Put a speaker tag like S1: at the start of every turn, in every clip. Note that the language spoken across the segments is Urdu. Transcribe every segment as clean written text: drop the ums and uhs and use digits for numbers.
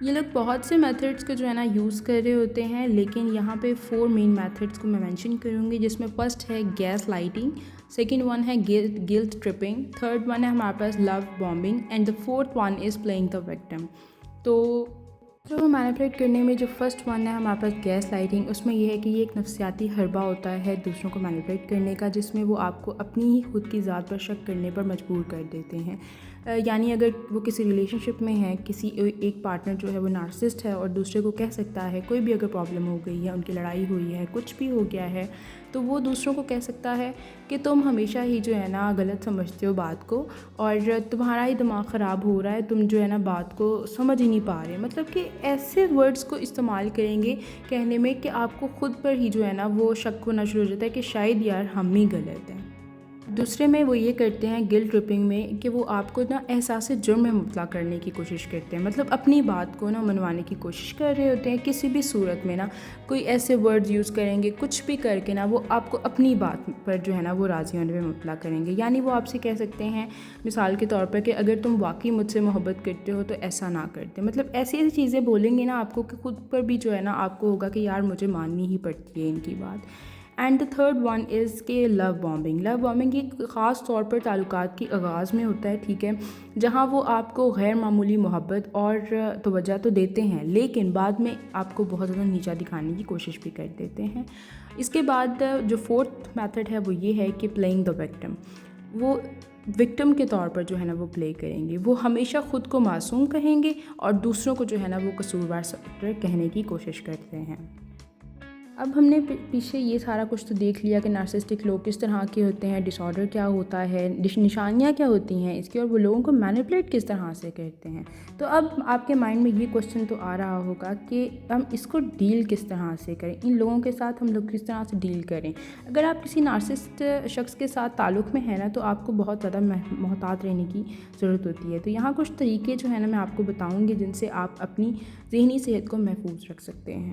S1: یہ لوگ بہت سے میتھڈس کو جو ہے نا یوز کر رہے ہوتے ہیں، لیکن یہاں پہ 4 مین میتھڈس کو میں مینشن کروں گی، جس میں فرسٹ ہے گیس لائٹنگ، سیکنڈ ون ہے گلٹ ٹرپنگ، تھرڈ ون ہے ہمارے پاس love bombing, and the fourth one is playing the victim. تو جو مینیپولیٹ کرنے میں جو فرسٹ ون ہے ہمارے پاس گیس لائٹنگ، اس میں یہ ہے کہ یہ ایک نفسیاتی حربہ ہوتا ہے دوسروں کو مینیپولیٹ کرنے کا، جس میں وہ آپ کو اپنی ہی خود کی ذات پر شک کرنے پر مجبور کر دیتے ہیں۔ یعنی اگر وہ کسی ریلیشن شپ میں ہے، کسی ایک پارٹنر جو ہے وہ نارسسسٹ ہے اور دوسرے کو کہہ سکتا ہے، کوئی بھی اگر پرابلم ہو گئی ہے، ان کی لڑائی ہوئی ہے، کچھ بھی ہو گیا ہے، تو وہ دوسروں کو کہہ سکتا ہے کہ تم ہمیشہ ہی جو ہے نا غلط سمجھتے ہو بات کو، اور تمہارا ہی دماغ خراب ہو رہا ہے، تم جو ہے نا بات کو سمجھ ہی نہیں پا رہے۔ مطلب کہ ایسے ورڈز کو استعمال کریں گے کہنے میں کہ آپ کو خود پر ہی جو ہے نا وہ شک ہونا شروع ہو جاتا ہے کہ شاید یار ہم ہی غلط ہیں۔ دوسرے میں وہ یہ کرتے ہیں گلٹ ٹرپنگ میں کہ وہ آپ کو نا احساس جرم میں مبتلا کرنے کی کوشش کرتے ہیں، مطلب اپنی بات کو نا منوانے کی کوشش کر رہے ہوتے ہیں، کسی بھی صورت میں نا کوئی ایسے ورڈز یوز کریں گے، کچھ بھی کر کے نا وہ آپ کو اپنی بات پر جو ہے نا وہ راضی ہونے میں مبتلا کریں گے۔ یعنی وہ آپ سے کہہ سکتے ہیں مثال کے طور پر کہ اگر تم واقعی مجھ سے محبت کرتے ہو تو ایسا نہ کرتے، مطلب ایسی ایسی چیزیں بولیں گے نا آپ کو کہ خود پر بھی جو ہے نا آپ کو ہوگا کہ یار مجھے ماننی ہی پڑتی ہے ان کی بات۔ And the third one is کہ لو بامبنگ۔ لو بامبنگ ایک خاص طور پر تعلقات کی آغاز میں ہوتا ہے، ٹھیک ہے، جہاں وہ آپ کو غیر معمولی محبت اور توجہ تو دیتے ہیں، لیکن بعد میں آپ کو بہت زیادہ نیچا دکھانے کی کوشش بھی کر دیتے ہیں۔ اس کے بعد جو فورتھ میتھڈ ہے وہ یہ ہے کہ پلینگ دا وکٹم۔ وہ وکٹم کے طور پر جو ہے نا وہ پلے کریں گے، وہ ہمیشہ خود کو معصوم کہیں گے اور دوسروں کو جو ہے نا وہ قصوروار کہنے کی کوشش کرتے ہیں۔ اب ہم نے پیچھے یہ سارا کچھ تو دیکھ لیا کہ نارسسٹک لوگ کس طرح کے ہوتے ہیں، ڈس آرڈر کیا ہوتا ہے، نشانیاں کیا ہوتی ہیں اس کی، اور وہ لوگوں کو مینیپولیٹ کس طرح سے کرتے ہیں۔ تو اب آپ کے مائنڈ میں یہ کوشچن تو آ رہا ہوگا کہ ہم اس کو ڈیل کس طرح سے کریں، ان لوگوں کے ساتھ ہم لوگ کس طرح سے ڈیل کریں۔ اگر آپ کسی نارسسٹ شخص کے ساتھ تعلق میں ہیں نا تو آپ کو بہت زیادہ محتاط رہنے کی ضرورت ہوتی ہے۔ تو یہاں کچھ طریقے جو ہے نا میں آپ کو بتاؤں گی جن سے آپ اپنی ذہنی صحت کو محفوظ رکھ سکتے ہیں۔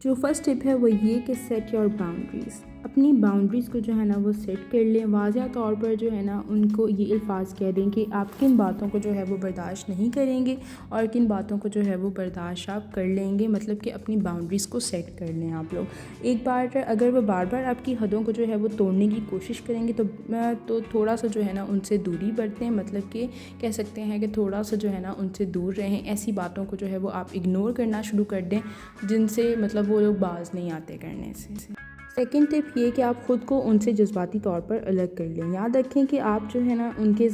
S1: جو فرسٹ ٹپ ہے وہ یہ کہ سیٹ یور باؤنڈریز، اپنی باؤنڈریز کو جو ہے نا وہ سیٹ کر لیں، واضح طور پر جو ہے نا ان کو یہ الفاظ کہہ دیں کہ آپ کن باتوں کو جو ہے وہ برداشت نہیں کریں گے اور کن باتوں کو جو ہے وہ برداشت آپ کر لیں گے، مطلب کہ اپنی باؤنڈریز کو سیٹ کر لیں آپ لوگ۔ ایک بار اگر وہ بار بار آپ کی حدوں کو جو ہے وہ توڑنے کی کوشش کریں گے تو تھوڑا سا جو ہے نا ان سے دوری برتیں، مطلب کہ کہہ سکتے ہیں کہ تھوڑا سا جو ہے نا ان سے دور رہیں، ایسی باتوں کو جو ہے وہ آپ اگنور کرنا شروع کر دیں جن سے مطلب وہ لوگ باز نہیں آتے کرنے سے۔ سیکنڈ ٹپ یہ کہ آپ خود کو ان سے جذباتی طور پر الگ کر لیں۔ یاد رکھیں کہ آپ جو ہے نا ان کے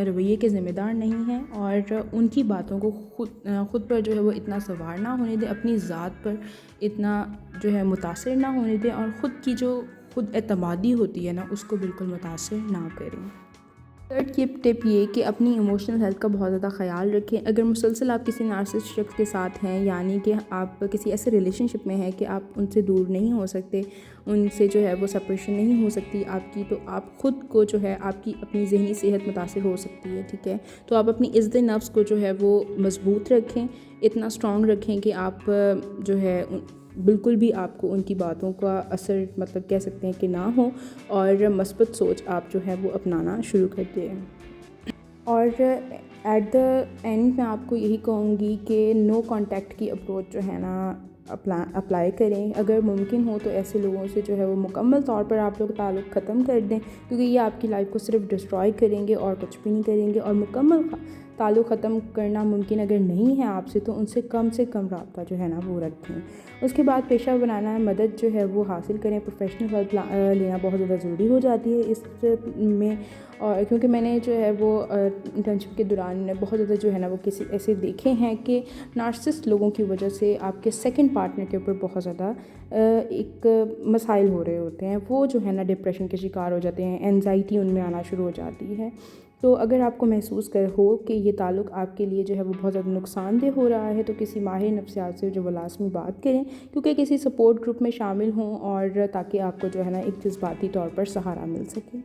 S1: رویے کے ذمہ دار نہیں ہیں، اور ان کی باتوں کو خود پر جو ہے وہ اتنا سوار نہ ہونے دیں، اپنی ذات پر اتنا جو ہے متاثر نہ ہونے دیں، اور خود کی جو خود اعتمادی ہوتی ہے نا اس کو بالکل متاثر نہ کریں۔ تھرڈ ٹپ یہ کہ اپنی ایموشنل ہیلتھ کا بہت زیادہ خیال رکھیں۔ اگر مسلسل آپ کسی نارسسٹ شخص کے ساتھ ہیں، یعنی کہ آپ کسی ایسے ریلیشن شپ میں ہیں کہ آپ ان سے دور نہیں ہو سکتے، ان سے جو ہے وہ سپریشن نہیں ہو سکتی آپ کی، تو آپ خود کو جو ہے آپ کی اپنی ذہنی صحت متاثر ہو سکتی ہے، ٹھیک ہے، تو آپ اپنی عزت نفس کو جو ہے وہ مضبوط رکھیں، اتنا اسٹرانگ رکھیں کہ آپ جو ہے بالکل بھی آپ کو ان کی باتوں کا اثر مطلب کہہ سکتے ہیں کہ نہ ہو، اور مثبت سوچ آپ جو ہے وہ اپنانا شروع کر دیں۔ اور ایٹ دا اینڈ میں آپ کو یہی کہوں گی کہ نو کانٹیکٹ کی اپروچ جو ہے نا اپلائی کریں، اگر ممکن ہو تو ایسے لوگوں سے جو ہے وہ مکمل طور پر آپ لوگ تعلق ختم کر دیں، کیونکہ یہ آپ کی لائف کو صرف ڈسٹرائے کریں گے اور کچھ بھی نہیں کریں گے۔ اور مکمل تعلق ختم کرنا ممکن اگر نہیں ہے آپ سے تو ان سے کم رابطہ جو ہے نا وہ رکھیں۔ اس کے بعد پیشہ ورانہ مدد جو ہے وہ حاصل کریں، پروفیشنل ہیلپ لینا بہت زیادہ ضروری ہو جاتی ہے اس میں، اور کیونکہ میں نے جو ہے وہ انٹرنشپ کے دوران بہت زیادہ جو ہے نا وہ کسی ایسے دیکھے ہیں کہ نارسسٹ لوگوں کی وجہ سے آپ کے سیکنڈ پارٹنر کے اوپر بہت زیادہ ایک مسائل ہو رہے ہوتے ہیں، وہ جو ہے نا ڈپریشن کے شکار ہو جاتے ہیں، اینزائٹی ان میں آنا شروع ہو جاتی ہے۔ تو اگر آپ کو محسوس ہو کہ یہ تعلق آپ کے لیے جو ہے وہ بہت زیادہ نقصان دہ ہو رہا ہے تو کسی ماہر نفسیات سے جو وہ لازمی بات کریں، کیونکہ کسی سپورٹ گروپ میں شامل ہوں، اور تاکہ آپ کو جو ہے نا ایک جذباتی طور پر سہارا مل سکے۔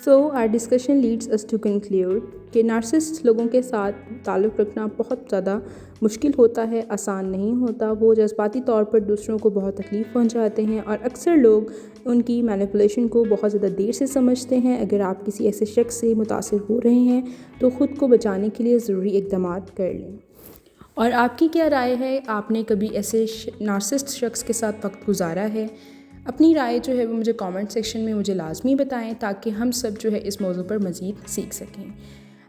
S1: So our discussion leads us to conclude کہ نارسسٹ لوگوں کے ساتھ تعلق رکھنا بہت زیادہ مشکل ہوتا ہے، آسان نہیں ہوتا، وہ جذباتی طور پر دوسروں کو بہت تکلیف پہنچاتے ہیں، اور اکثر لوگ ان کی مینیپولیشن کو بہت زیادہ دیر سے سمجھتے ہیں۔ اگر آپ کسی ایسے شخص سے متاثر ہو رہے ہیں تو خود کو بچانے کے لیے ضروری اقدامات کر لیں۔ اور آپ کی کیا رائے ہے؟ آپ نے کبھی ایسے نارسسٹ شخص کے ساتھ وقت گزارا ہے؟ اپنی رائے جو ہے وہ مجھے کامنٹ سیکشن میں مجھے لازمی بتائیں تاکہ ہم سب جو ہے اس موضوع پر مزید سیکھ سکیں۔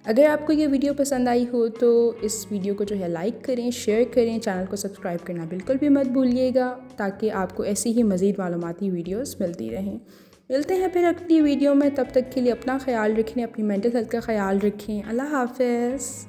S1: اگر آپ کو یہ ویڈیو پسند آئی ہو تو اس ویڈیو کو جو ہے لائک کریں، شیئر کریں، چینل کو سبسکرائب کرنا بالکل بھی مت بھولیے گا تاکہ آپ کو ایسی ہی مزید معلوماتی ویڈیوز ملتی رہیں۔ ملتے ہیں پھر اگلی ویڈیو میں، تب تک کے لیے اپنا خیال رکھیں، اپنی مینٹل ہیلتھ کا خیال رکھیں۔ اللہ حافظ۔